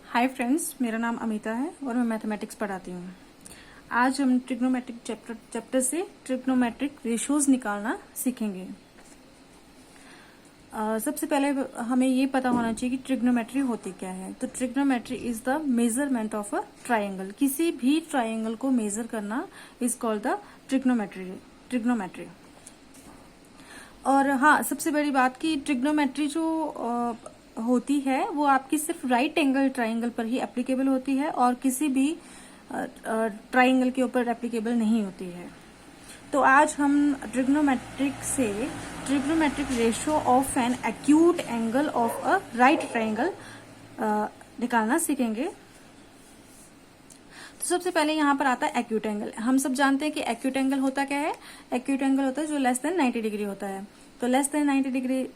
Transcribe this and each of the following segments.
Hi friends, मेरा नाम अमिता है और मैं मैथमेटिक्स पढ़ाती हूँ। आज हम ट्रिग्नोमेट्रिक चैप्टर से ट्रिग्नोमेट्रिक रेशियोज निकालना सीखेंगे। सबसे पहले हमें ये पता होना चाहिए कि ट्रिग्नोमेट्री होती क्या है। तो trigonometry is the measurement of a triangle. किसी भी ट्राइंगल को मेजर करना इज कॉल्ड द ट्रिग्नोमेट्री। और हाँ, सबसे बड़ी बात कि ट्रिग्नोमेट्री जो होती है वो आपकी सिर्फ राइट एंगल ट्राइंगल पर ही एप्लीकेबल होती है और किसी भी ट्राइंगल के ऊपर एप्लीकेबल नहीं होती है। तो आज हम trigonometric ratio of an acute angle of a right triangle निकालना सीखेंगे। तो सबसे पहले यहाँ पर आता है एक्यूट एंगल। हम सब जानते हैं कि एक्यूट एंगल होता क्या है। एक्यूट एंगल होता है जो लेस देन 90 डिग्री होता है। तो less than 90 degree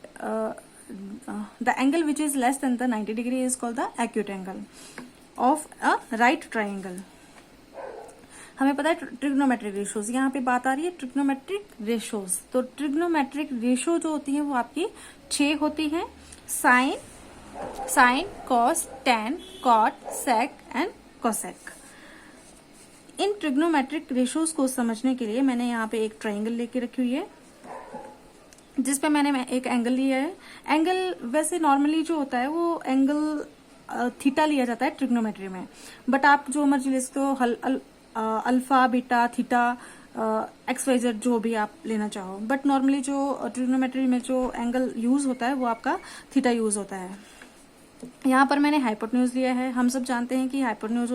the angle which is less than the 90 degree is called the acute angle of a right triangle। हमें पता है ट्रिग्नोमेट्रिक रेशियोज, यहाँ पे बात आ रही है ट्रिग्नोमेट्रिक रेशियोज। तो ट्रिग्नोमेट्रिक रेशियो जो होती है वो आपकी 6 होती है। Sine, cos, tan, cot, sec and cosec. इन ट्रिग्नोमेट्रिक रेशियोज को समझने के लिए मैंने यहाँ पे एक ट्राइंगल लेके रखी हुई है जिसपे मैंने एक एंगल लिया है। एंगल वैसे नॉर्मली जो होता है वो एंगल थीटा लिया जाता है ट्रिग्नोमेट्री में, बट आप जो मर्जी ले सकते हो, अल्फा, बीटा, थीटा, XYZ जो भी आप लेना चाहो। बट नॉर्मली जो ट्रिग्नोमेट्री में जो एंगल यूज होता है वो आपका थीटा यूज होता है। यहाँ पर मैंने हाइपोटेन्यूज लिया है। हम सब जानते हैं कि हाइपोटेन्यूज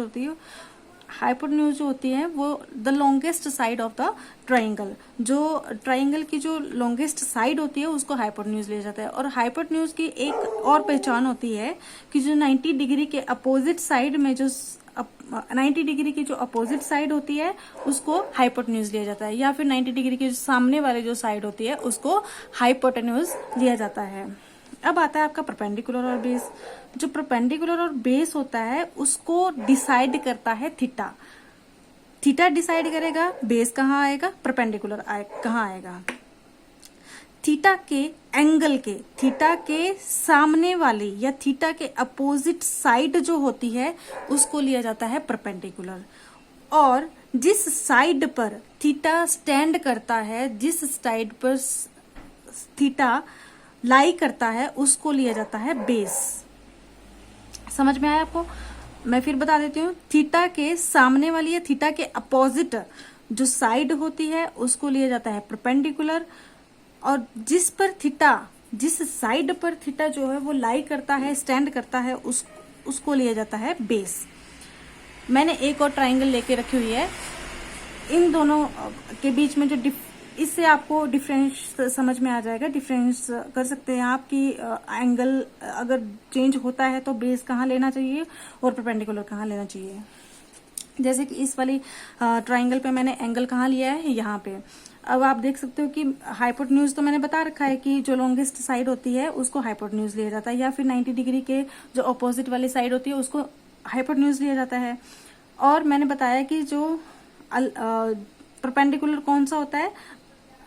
जो होती है वो the longest side of the triangle. जो ट्राइंगल की जो लॉन्गेस्ट साइड होती है उसको हाइपोटेन्यूज लिया जाता है। और हाइपोटेन्यूज की एक और पहचान होती है कि जो 90 डिग्री के अपोजिट साइड में जो 90 डिग्री की जो अपोजिट साइड होती है उसको हाइपोटेन्यूज लिया जाता है, या फिर 90 डिग्री की सामने वाले जो साइड होती है उसको हाइपोटेन्यूज लिया जाता है। अब आता है आपका परपेंडिकुलर और बेस। जो परपेंडिकुलर और बेस होता है उसको डिसाइड करता है थीटा। थीटा डिसाइड करेगा बेस कहाँ आएगा, परपेंडिकुलर कहाँ आएगा। थीटा के सामने वाली या थीटा के अपोजिट साइड जो होती है उसको लिया जाता है परपेंडिकुलर। और जिस साइड पर थीटा स्टैंड करता है, जिस साइड पर थीटा लाई करता है उसको लिया जाता है बेस। समझ में आया आपको? मैं फिर बता देती हूँ। थीटा के सामने वाली या थीटा के अपोजिट जो साइड होती है उसको लिया जाता है परपेंडिकुलर। और जिस साइड पर थीटा जो है वो लाई करता है, स्टैंड करता है, उसको लिया जाता है बेस। मैंने एक और ट्राइंगल लेके रखी हुई है। इन दोनों के बीच में जो इससे आपको डिफरेंस समझ में आ जाएगा। डिफरेंस कर सकते हैं आप कि एंगल अगर चेंज होता है तो बेस कहाँ लेना चाहिए और परपेंडिकुलर कहाँ लेना चाहिए। जैसे कि इस वाली ट्राइंगल पे मैंने एंगल कहाँ लिया है, यहाँ पे। अब आप देख सकते हो कि हाइपोटेन्यूज तो मैंने बता रखा है कि जो लॉन्गेस्ट साइड होती है उसको हाइपोटेन्यूज लिया जाता है, या फिर 90 डिग्री के जो अपोजिट वाली साइड होती है उसको हाइपोटेन्यूज लिया जाता है। और मैंने बताया कि जो परपेंडिकुलर कौन सा होता है,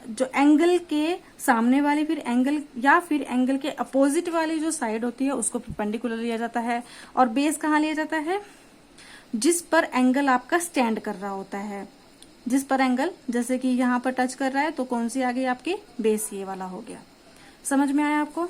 जो एंगल के सामने वाली फिर एंगल के अपोजिट वाली जो साइड होती है उसको परपेंडिकुलर लिया जाता है। और बेस कहाँ लिया जाता है, जिस पर एंगल आपका स्टैंड कर रहा होता है। जिस पर एंगल जैसे कि यहाँ पर टच कर रहा है तो कौन सी आ गई आपकी, बेस, ये वाला हो गया। समझ में आया आपको?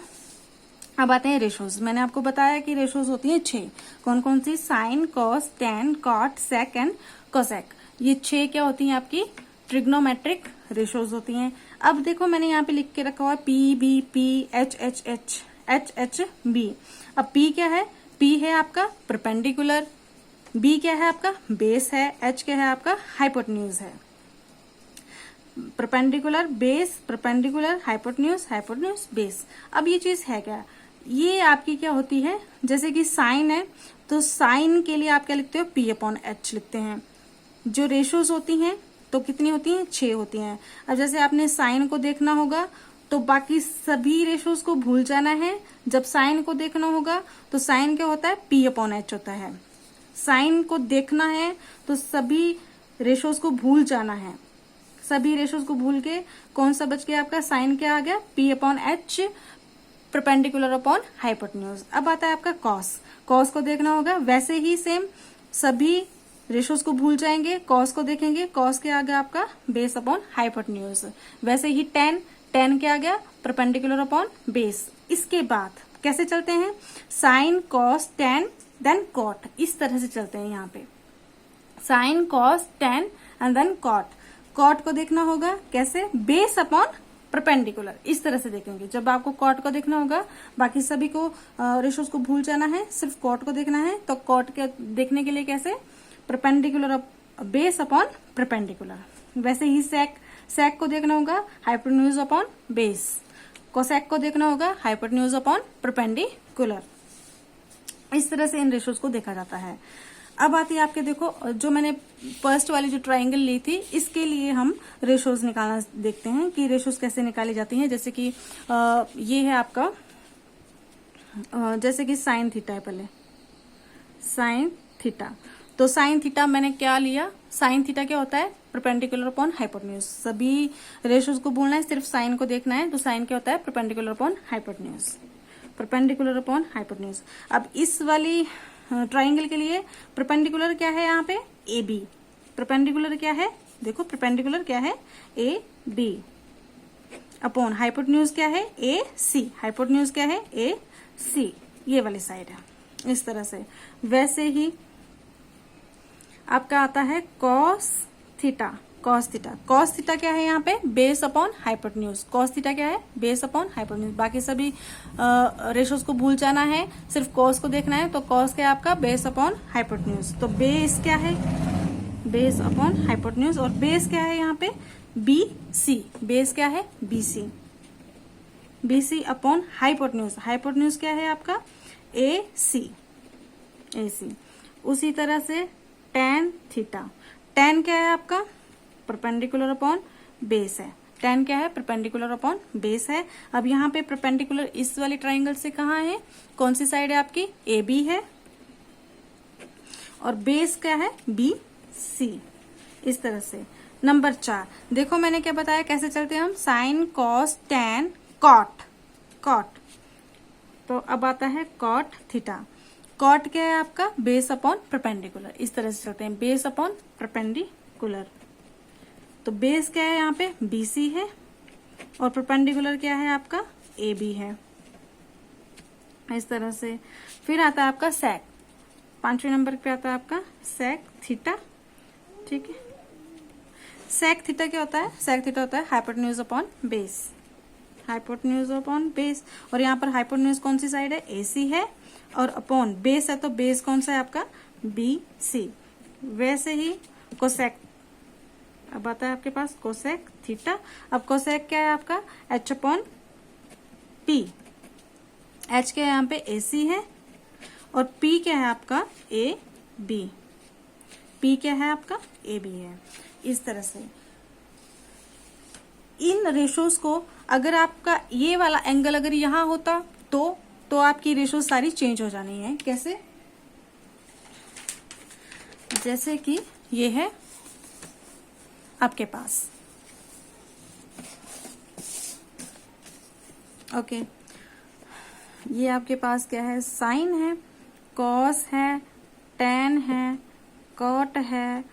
अब आते हैं रेशोज। मैंने आपको बताया कि रेशोज होती हैं 6। कौन कौन सी? Sine, cos, tan, cot, sec and cosec. ये 6 क्या होती हैं आपकी? ट्रिग्नोमेट्रिक रेशियोज होती हैं। अब देखो मैंने यहाँ पे लिख के रखा हुआ P B P H H H H H B. अब पी क्या है? पी है आपका परपेंडिकुलर, बी क्या है आपका बेस है, एच क्या है आपका हाइपोटेन्यूज है। Perpendicular base, perpendicular hypotenuse, hypotenuse base. अब ये चीज है क्या? ये आपकी क्या होती है, जैसे कि साइन है तो साइन के लिए आप क्या लिखते हो, P/H लिखते हैं। जो रेशियोज होती हैं तो कितनी होती हैं? 6 होती हैं। अब जैसे आपने साइन को देखना होगा तो बाकी सभी रेशियोज को भूल जाना है। जब साइन को देखना होगा तो साइन क्या होता है, P/H होता है। साइन को देखना है तो सभी रेशियोज को भूल जाना है। सभी रेशियोज को भूल के कौन सा बच गया आपका, साइन क्या आ गया, P/H परपेंडिकुलर अपॉन हाइपोटेन्यूज। अब आता है आपका कॉस। कॉस को देखना होगा, वैसे ही सेम सभी रेशोज को भूल जाएंगे, कॉस को देखेंगे, कॉस के आगे आपका बेस अपॉन हाइपोटेन्यूज। वैसे ही टेन, टेन के आ गया परपेंडिकुलर अपॉन बेस। इसके बाद कैसे चलते हैं, sine cos tan then cot, इस तरह से चलते हैं यहाँ पे, sine cos tan and then cot. Cot को देखना होगा कैसे, बेस अपॉन परपेंडिकुलर, इस तरह से देखेंगे। जब आपको कॉट को देखना होगा, बाकी सभी को रेशोज को भूल जाना है, सिर्फ कॉट को देखना है। तो कॉट के देखने के लिए कैसे, परपेंडिकुलर बेस अपॉन परपेंडिकुलर। वैसे ही सेक, सेक को देखना होगा हाइपोटेन्यूज अपॉन बेस। कोसेक को देखना होगा हाइपोटेन्यूज अपॉन परपेंडिकुलर। इस तरह से इन रेशोज को देखा जाता है। अब आती है आपके, देखो जो मैंने फर्स्ट वाली जो ट्राइंगल ली थी, इसके लिए हम रेशोज निकालना देखते हैं कि रेशोज कैसे निकाली जाती हैं। जैसे कि ये है आपका, जैसे कि साइन थीटा है, पहले साइन थीटा। तो साइन थीटा मैंने क्या लिया, साइन थीटा क्या होता है, परपेंडिकुलर अपॉन हाइपोटेन्यूज। सभी रेशोज को भूलना है, सिर्फ साइन को देखना है। तो साइन क्या होता है, perpendicular upon hypotenuse, perpendicular upon hypotenuse. अब इस वाली ट्राइंगल के लिए परपेंडिकुलर क्या है यहाँ पे, ए बी। परपेंडिकुलर क्या है, देखो परपेंडिकुलर क्या है, ए बी अपॉन हाइपोटेन्यूज क्या है, ए सी। हाइपोटेन्यूज क्या है, ए सी, ये वाली साइड है, इस तरह से। वैसे ही आपका आता है cos theta. Cos theta, cos theta क्या है यहाँ पे, base upon hypotenuse. Cos theta क्या है, बेस अपॉन हाइपोटेन्यूज। बाकी सभी रेशोज को भूल जाना है, सिर्फ कॉस को देखना है। तो कॉस क्या है आपका, बेस अपॉन हाइपोटेन्यूज। तो बेस क्या है, बेस अपॉन हाइपोटेन्यूज। और बेस क्या है यहाँ पे, बी सी। बेस क्या है, B C, B C upon hypotenuse. Hypotenuse क्या है आपका, ए सी, ए सी। उसी तरह से टेन थीटा, टेन क्या है आपका, परपेंडिकुलर अपॉन बेस है। टेन क्या है, परपेंडिकुलर अपॉन बेस है। अब यहाँ पे परपेंडिकुलर इस वाले ट्राइंगल से कहाँ है, कौन सी साइड है आपकी, ए बी है, और बेस क्या है, बी सी, इस तरह से। नंबर 4 देखो मैंने क्या बताया, कैसे चलते हैं हम, sine cos tan cot, cot. तो अब आता है कॉट थीटा। कॉट क्या है आपका, बेस अपॉन परपेंडिकुलर, इस तरह से चलते हैं, बेस अपॉन परपेंडिकुलर। तो बेस क्या है यहाँ पे, बी सी है, और परपेंडिकुलर क्या है आपका, ए बी है, इस तरह से। फिर आता है आपका सेक, 5वें नंबर पे आता है आपका सेक थीटा, ठीक है। सेक थीटा क्या होता है, सेक थीटा होता है hypotenuse upon base, hypotenuse upon base. और यहाँ पर हाइपोटेन्यूज कौन सी साइड है, ए सी है, और अपॉन बेस है, तो बेस कौन सा है आपका, बी सी। वैसे ही कोसेक, अब आता है आपके पास कोसेक थीटा। अब कोसेक क्या है आपका, एच अपॉन पी। एच क्या है यहाँ पे, ए सी है, और पी क्या है आपका, ए बी। पी क्या है आपका, ए बी है, इस तरह से। इन रेशोज को अगर आपका ये वाला एंगल अगर यहां होता तो आपकी रेशोज सारी चेंज हो जानी है। कैसे, जैसे कि ये है आपके पास, ओके, ये आपके पास क्या है, साइन है, कॉस है, टेन है, कॉट है,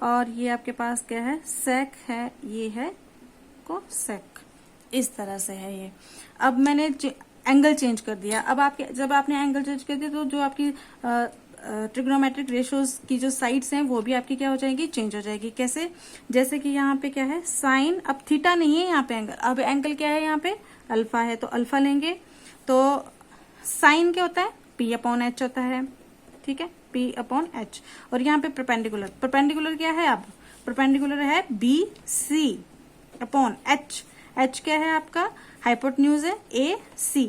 और ये आपके पास क्या है, सेक है, ये है कोसेक, इस तरह से है ये। अब मैंने एंगल चेंज कर दिया। अब आपके, जब आपने एंगल चेंज कर दिया तो जो आपकी ट्रिग्नोमेट्रिक रेशियोज की जो साइड्स हैं वो भी आपकी क्या हो जाएगी, चेंज हो जाएगी। कैसे, जैसे कि यहाँ पे क्या है, साइन, अब थीटा नहीं है यहाँ पे एंगल, अब एंगल क्या है यहाँ पे, अल्फा है, तो अल्फा लेंगे। तो साइन क्या होता है, पी अपॉन एच होता है, ठीक है, पी अपॉन एच। और यहाँ पे परपेंडिकुलर, परपेंडिकुलर क्या है, अब परपेंडिकुलर है B C upon H. H क्या है आपका, हाइपोटेन्यूज है, ए सी।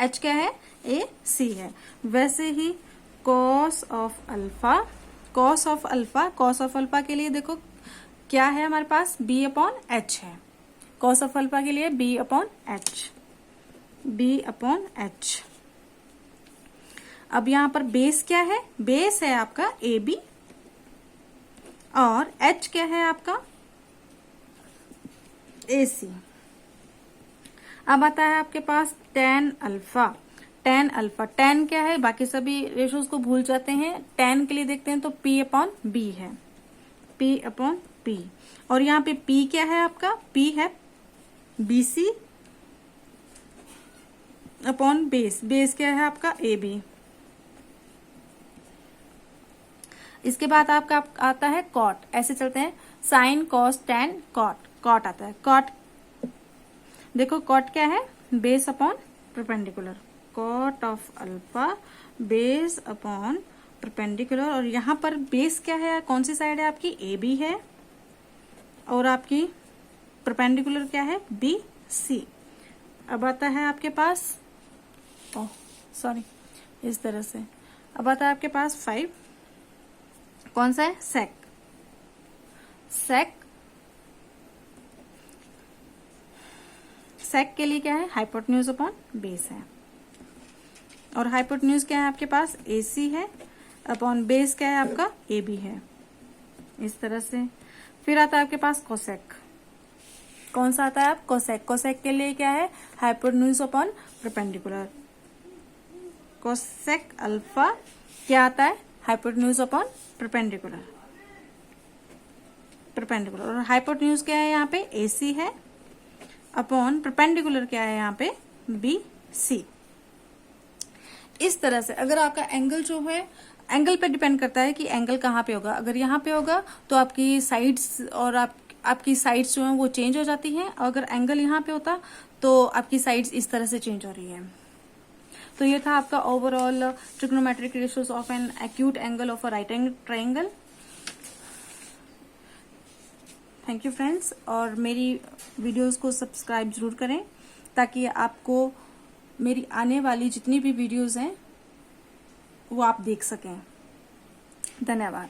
एच क्या है, ए सी है। वैसे ही cos of alpha, cos of alpha, cos of alpha के लिए देखो क्या है हमारे पास, बी अपॉन एच है। कॉस ऑफ अल्फा के लिए B upon H, B upon H. अब यहां पर बेस क्या है, बेस है आपका ए बी, और एच क्या है आपका, ए सी। अब आता है आपके पास tan अल्फा। tan क्या है, बाकी सभी रेशोज को भूल जाते हैं, tan के लिए देखते हैं तो P/B है, P/P। और यहाँ पे P क्या है आपका, P है BC अपॉन बेस, बेस क्या है आपका AB। इसके बाद आपका आता है कॉट, ऐसे चलते हैं, sine cos tan cot, cot आता है, कॉट देखो कॉट क्या है, base upon perpendicular, cot of alpha base upon perpendicular. और यहाँ पर बेस क्या है, कौन सी साइड है आपकी, AB है, और आपकी परपेंडिकुलर क्या है, BC। अब आता है आपके पास, इस तरह से, अब आता है आपके पास 5, कौन सा है, सेक, सेक के लिए क्या है, हाइपोटेन्यूज अपॉन बेस है। और हाइपोटेन्यूज क्या है आपके पास, AC है, अपॉन बेस क्या है आपका, AB है, इस तरह से। फिर आता है आपके पास कोसेक, कौन सा आता है आप, कोसेक, कोसेक के लिए क्या है, hypotenuse upon perpendicular, cosec alpha क्या आता है, हाइपोटेन्यूज अपॉन परपेंडिकुलर, और हाइपोटेन्यूज क्या है यहाँ पे, AC है, अपॉन परपेंडिकुलर क्या है यहाँ पे, BC। इस तरह से अगर आपका एंगल जो है, एंगल पे डिपेंड करता है कि एंगल कहाँ पे होगा, अगर यहाँ पे होगा तो आपकी साइड्स और आपकी साइड्स जो है वो चेंज हो जाती हैं, और अगर एंगल यहाँ पे होता तो आपकी साइड्स इस तरह से चेंज हो रही है। तो ये था आपका overall trigonometric ratios of an acute angle of a right angle triangle. Thank you friends, और मेरी वीडियोस को सब्सक्राइब जरूर करें ताकि आपको मेरी आने वाली जितनी भी वीडियोस हैं वो आप देख सकें। धन्यवाद।